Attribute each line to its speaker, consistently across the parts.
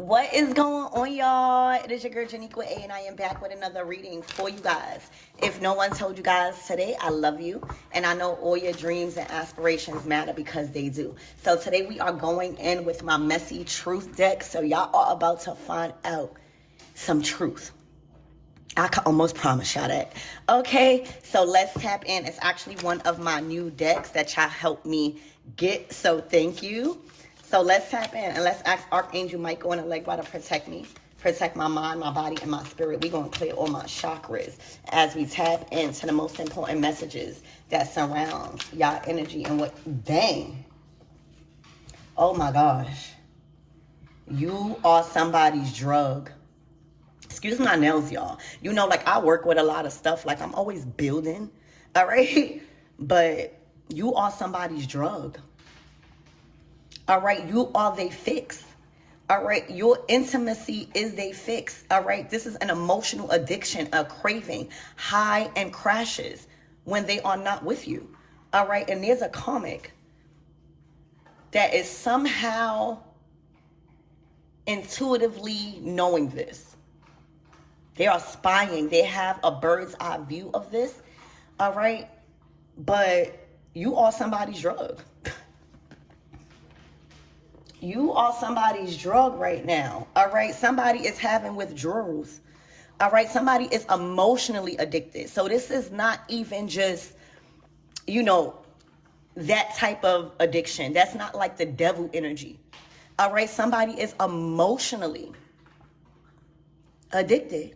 Speaker 1: What is going on, y'all? It is your girl Janiqua A, and I am back with another reading for you guys. If no one told you guys today, I love you, and I know all your dreams and aspirations matter because they do. So today we are going in with my messy truth deck, so y'all are about to find out some truth. I can almost promise y'all that. Okay, so let's tap in. It's actually one of my new decks that y'all helped me get, so thank you. So let's tap in and let's ask Archangel Michael and Allegra to protect me, protect my mind, my body, and my spirit. We're going to clear all my chakras as we tap into the most important messages that surround y'all energy and what, dang. Oh my gosh. You are somebody's drug. Excuse my nails, y'all. You know, like I work with a lot of stuff. Like I'm always building, all right? But you are somebody's drug. All right, you are they fix. All right, your intimacy is they fix. All right, this is an emotional addiction, a craving, high and crashes when they are not with you. All right, and there's a karmic that is somehow intuitively knowing this. They are spying. They have a bird's eye view of this. All right, but you are somebody's drug. You are somebody's drug right now, all right? Somebody is having withdrawals, all right? Somebody is emotionally addicted. So this is not even just, you know, that type of addiction. That's not like the devil energy, all right? Somebody is emotionally addicted,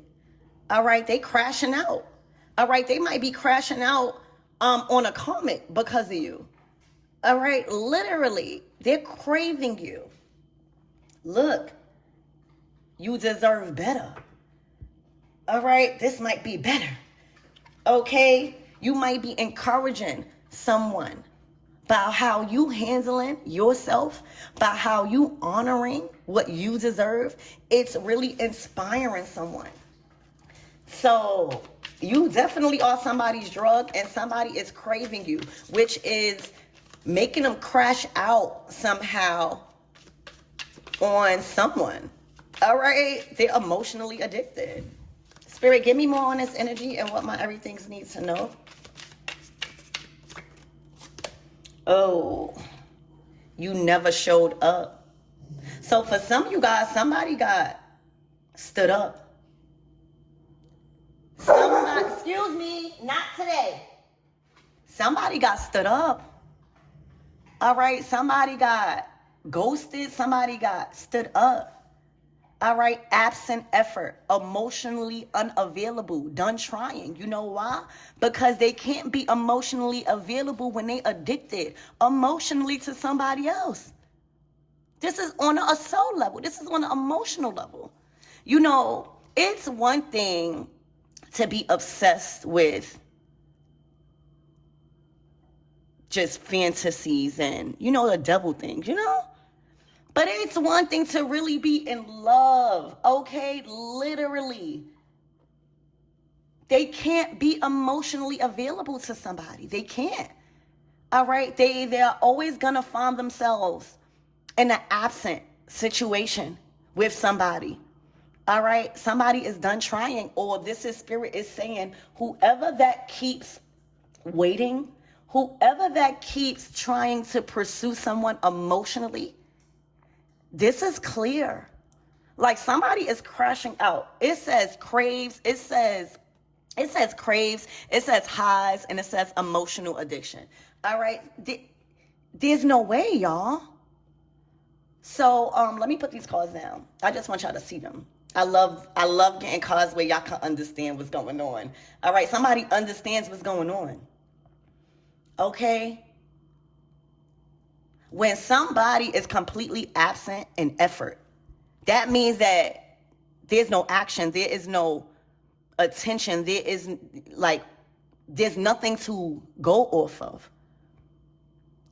Speaker 1: all right? They crashing out, all right? They might be crashing out on a karmic because of you. All right, literally, they're craving you. Look, you deserve better. All right, this might be better. Okay, you might be encouraging someone by how you handling yourself, by how you honoring what you deserve. It's really inspiring someone. So you definitely are somebody's drug, and somebody is craving you, which is making them crash out somehow on someone. All right? They're emotionally addicted. Spirit, give me more on this energy and what my everything's needs to know. Oh, you never showed up. So for some of you guys, somebody got stood up. Somebody, excuse me, not today. Somebody got stood up. All right, somebody got ghosted, somebody got stood up. All right, absent effort, emotionally unavailable, done trying. You know why? Because they can't be emotionally available when they addicted emotionally to somebody else. This is on a soul level. This is on an emotional level. You know, it's one thing to be obsessed with just fantasies and, you know, the devil things, you know? But it's one thing to really be in love, okay? Literally. They can't be emotionally available to somebody. They can't. All right? They're always going to find themselves in an absent situation with somebody. All right? Somebody is done trying, or this is spirit is saying, whoever that keeps waiting, whoever that keeps trying to pursue someone emotionally, this is clear. Like somebody is crashing out. It says craves, it says craves, it says highs, and it says emotional addiction. All right, there's no way, y'all. So let me put these cards down. I just want y'all to see them. I love getting cards where y'all can understand what's going on. All right, somebody understands what's going on. Okay? When somebody is completely absent in effort, that means that there's no action, there is no attention, there's nothing to go off of.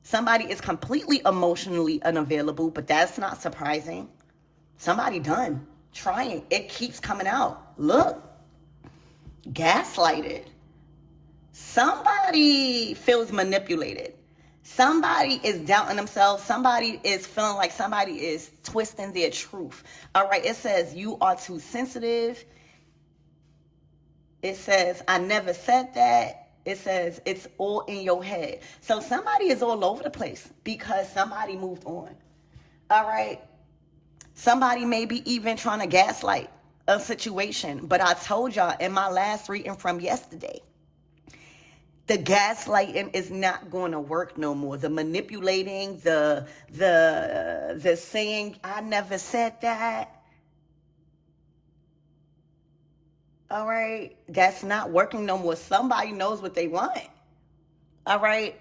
Speaker 1: Somebody is completely emotionally unavailable, but that's not surprising. Somebody done trying. It keeps coming out. Look, gaslighted. Somebody feels manipulated. Somebody is doubting themselves. Somebody is feeling like somebody is twisting their truth. All right, it says you are too sensitive. It says, I never said that. It says it's all in your head. So somebody is all over the place because somebody moved on. All right. Somebody may be even trying to gaslight a situation. But I told y'all in my last reading from yesterday, the gaslighting is not going to work no more. The manipulating, the saying, I never said that. All right, that's not working no more. Somebody knows what they want. All right,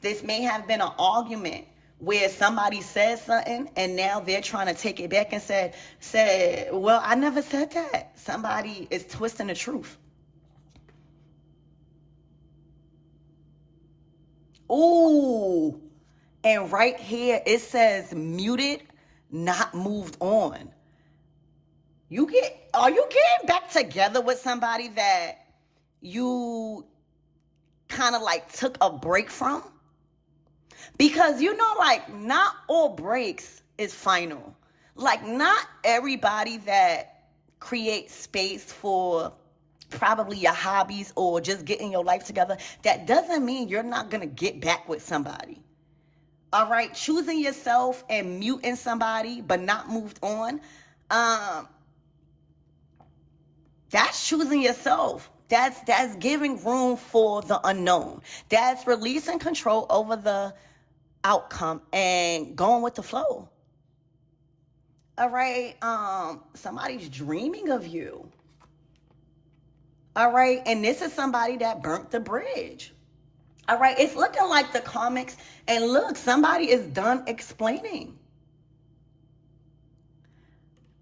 Speaker 1: this may have been an argument where somebody said something and now they're trying to take it back and said, well, I never said that. Somebody is twisting the truth. Ooh, and right here it says muted, not moved on. Are you getting back together with somebody that you kind of like took a break from? Because like not all breaks is final. Like not everybody that creates space for probably your hobbies or just getting your life together, that doesn't mean you're not going to get back with somebody. All right, choosing yourself and muting somebody but not moved on, that's choosing yourself. That's giving room for the unknown. That's releasing control over the outcome and going with the flow. All right, somebody's dreaming of you. All right, and this is somebody that burnt the bridge. All right, it's looking like the karmics, and look, somebody is done explaining.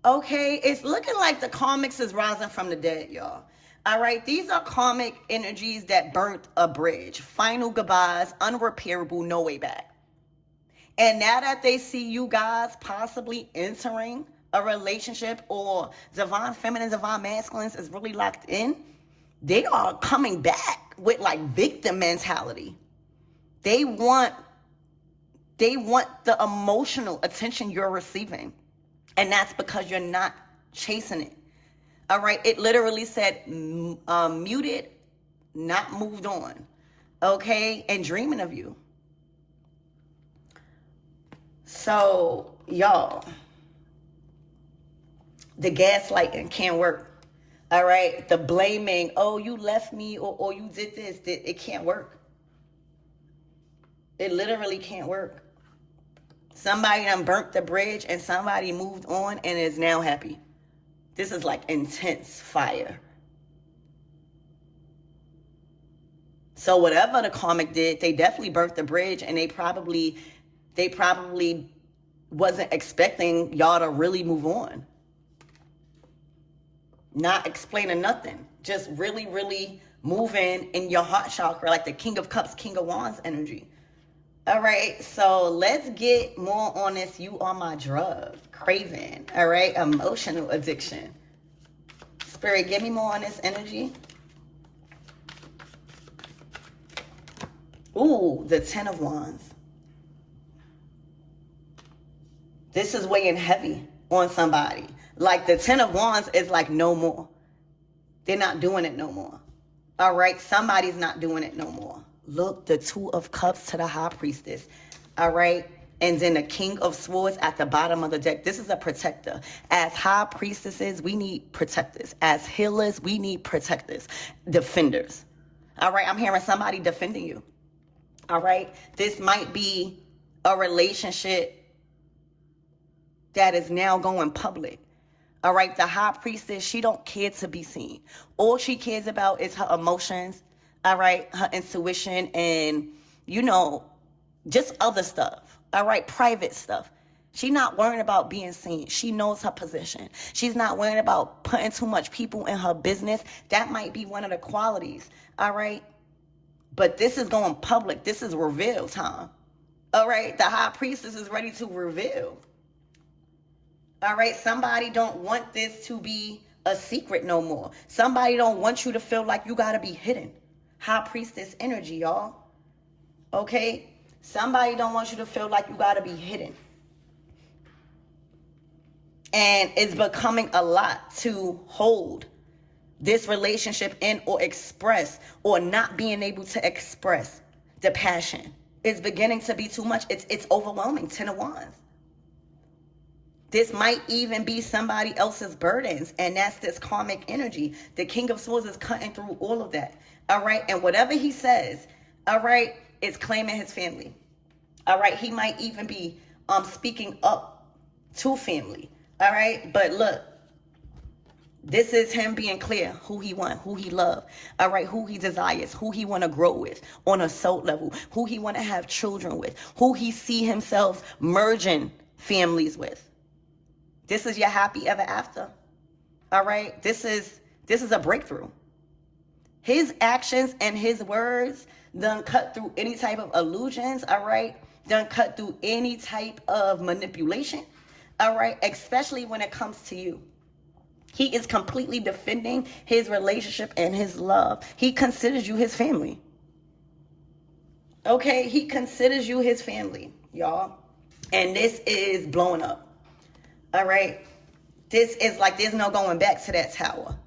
Speaker 1: Okay, it's looking like the karmics is rising from the dead, y'all. All right, these are karmic energies that burnt a bridge. Final goodbyes, unrepairable, no way back. And now that they see you guys possibly entering a relationship or divine feminine, divine masculines is really locked in, they are coming back with like victim mentality. They want the emotional attention you're receiving. And that's because you're not chasing it. All right. It literally said muted, not moved on. Okay. And dreaming of you. So, y'all, the gaslighting can't work. All right, the blaming, oh, you left me or you did this, it can't work. It literally can't work. Somebody done burnt the bridge and somebody moved on and is now happy. This is like intense fire. So whatever the karmic did, they definitely burnt the bridge and they probably wasn't expecting y'all to really move on. Not explaining nothing. Just really, really moving in your heart chakra like the King of Cups, King of Wands energy. All right, so let's get more on this you are my drug craving. All right, emotional addiction. Spirit, give me more on this energy. Ooh, the 10 of Wands. This is weighing heavy on somebody. Like the 10 of Wands is like no more. They're not doing it no more. All right, somebody's not doing it no more. Look, the 2 of Cups to the High Priestess. All right, and then the King of Swords at the bottom of the deck. This is a protector. As High Priestesses, we need protectors. As healers, we need protectors, defenders. All right, I'm hearing somebody defending you. All right, this might be a relationship that is now going public. All right, the High Priestess, she don't care to be seen. All she cares about is her emotions, all right, her intuition, and, just other stuff, all right, private stuff. She's not worrying about being seen. She knows her position. She's not worrying about putting too much people in her business. That might be one of the qualities, all right? But this is going public. This is reveal time, all right? The High Priestess is ready to reveal. All right, somebody don't want this to be a secret no more. Somebody don't want you to feel like you got to be hidden. High Priestess energy, y'all. Okay? Somebody don't want you to feel like you got to be hidden. And it's becoming a lot to hold this relationship in or express, or not being able to express the passion. It's beginning to be too much. It's overwhelming. 10 of Wands. This might even be somebody else's burdens, and that's this karmic energy. The King of Swords is cutting through all of that. All right. And whatever he says, all right, is claiming his family. All right. He might even be speaking up to family. All right. But look, this is him being clear who he wants, who he loves, all right, who he desires, who he want to grow with on a soul level, who he want to have children with, who he see himself merging families with. This is your happy ever after. All right. This is a breakthrough. His actions and his words done cut through any type of illusions. All right. Done cut through any type of manipulation. All right. Especially when it comes to you. He is completely defending his relationship and his love. He considers you his family. Okay, he considers you his family, y'all. And this is blowing up. All right. This is like there's no going back to that tower.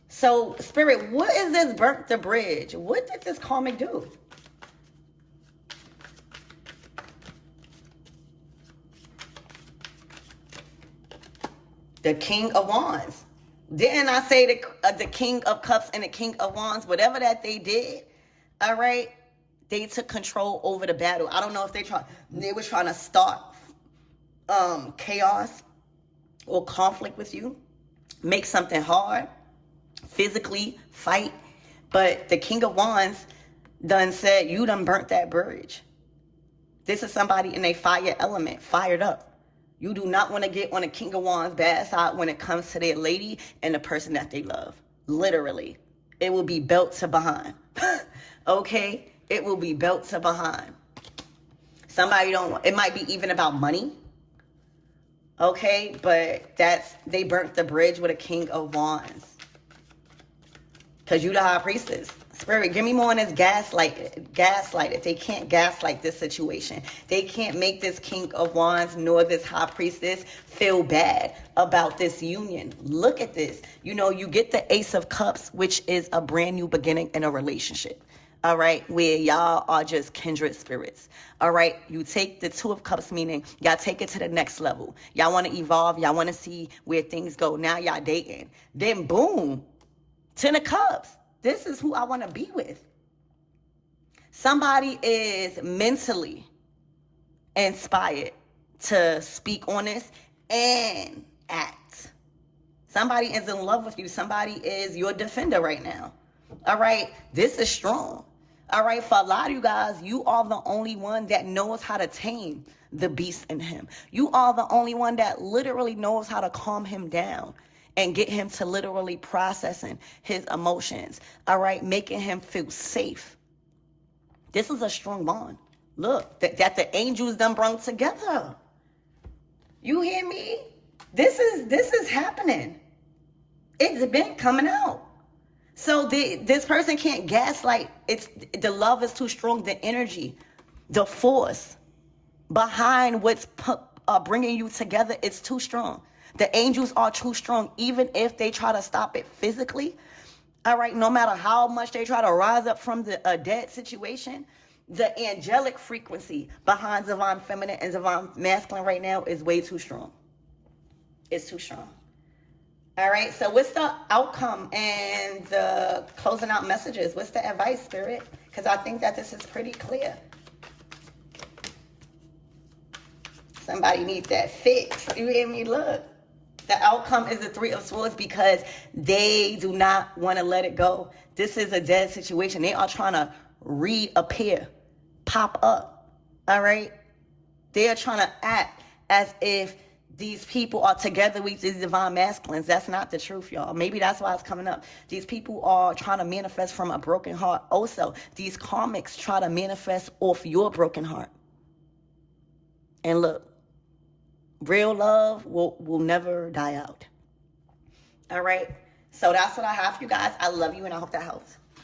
Speaker 1: So, Spirit, what is this burnt the bridge? What did this karmic do? The King of Wands. Didn't I say the King of Cups and the King of Wands? Whatever that they did, all right, they took control over the battle. I don't know if they were trying to start chaos or conflict with you, make something hard, physically fight. But the King of Wands done said, you done burnt that bridge. This is somebody in a fire element, fired up. You do not want to get on a King of Wands bad side when it comes to their lady and the person that they love. Literally. It will be belt to behind. Okay? It will be belt to behind. It might be even about money. Okay? But they burnt the bridge with a King of Wands. Because you the high priestess. Spirit, give me more on this gaslight. They can't gaslight this situation. They can't make this King of Wands nor this high priestess feel bad about this union. Look at this. You know, you get the Ace of Cups, which is a brand new beginning in a relationship. All right, where y'all are just kindred spirits. All right, you take the Two of Cups, meaning y'all take it to the next level. Y'all want to evolve. Y'all want to see where things go. Now y'all dating. Then boom, 10 of Cups. This is who I want to be with. Somebody is mentally inspired to speak on this and act. Somebody is in love with you. Somebody is your defender right now. All right. This is strong. All right. For a lot of you guys, you are the only one that knows how to tame the beast in him. You are the only one that literally knows how to calm him down and get him to literally processing his emotions. All right. Making him feel safe. This is a strong bond. Look, that the angels done brought together. You hear me? This is happening. It's been coming out. So this person can't gaslight. The love is too strong. The energy, the force behind what's bringing you together, it's too strong. The angels are too strong, even if they try to stop it physically. All right, no matter how much they try to rise up from the dead situation, the angelic frequency behind divine feminine and divine masculine right now is way too strong. It's too strong. All right, so what's the outcome and the closing out messages? What's the advice, Spirit? Because I think that this is pretty clear. Somebody needs that fix. You hear me? Look. The outcome is the Three of Swords because they do not want to let it go. This is a dead situation. They are trying to reappear, pop up. All right? They are trying to act as if these people are together with these divine masculines. That's not the truth, y'all. Maybe that's why it's coming up. These people are trying to manifest from a broken heart. Also, these karmics try to manifest off your broken heart. And look, real love will never die out. All right? So that's what I have for you guys. I love you and I hope that helps.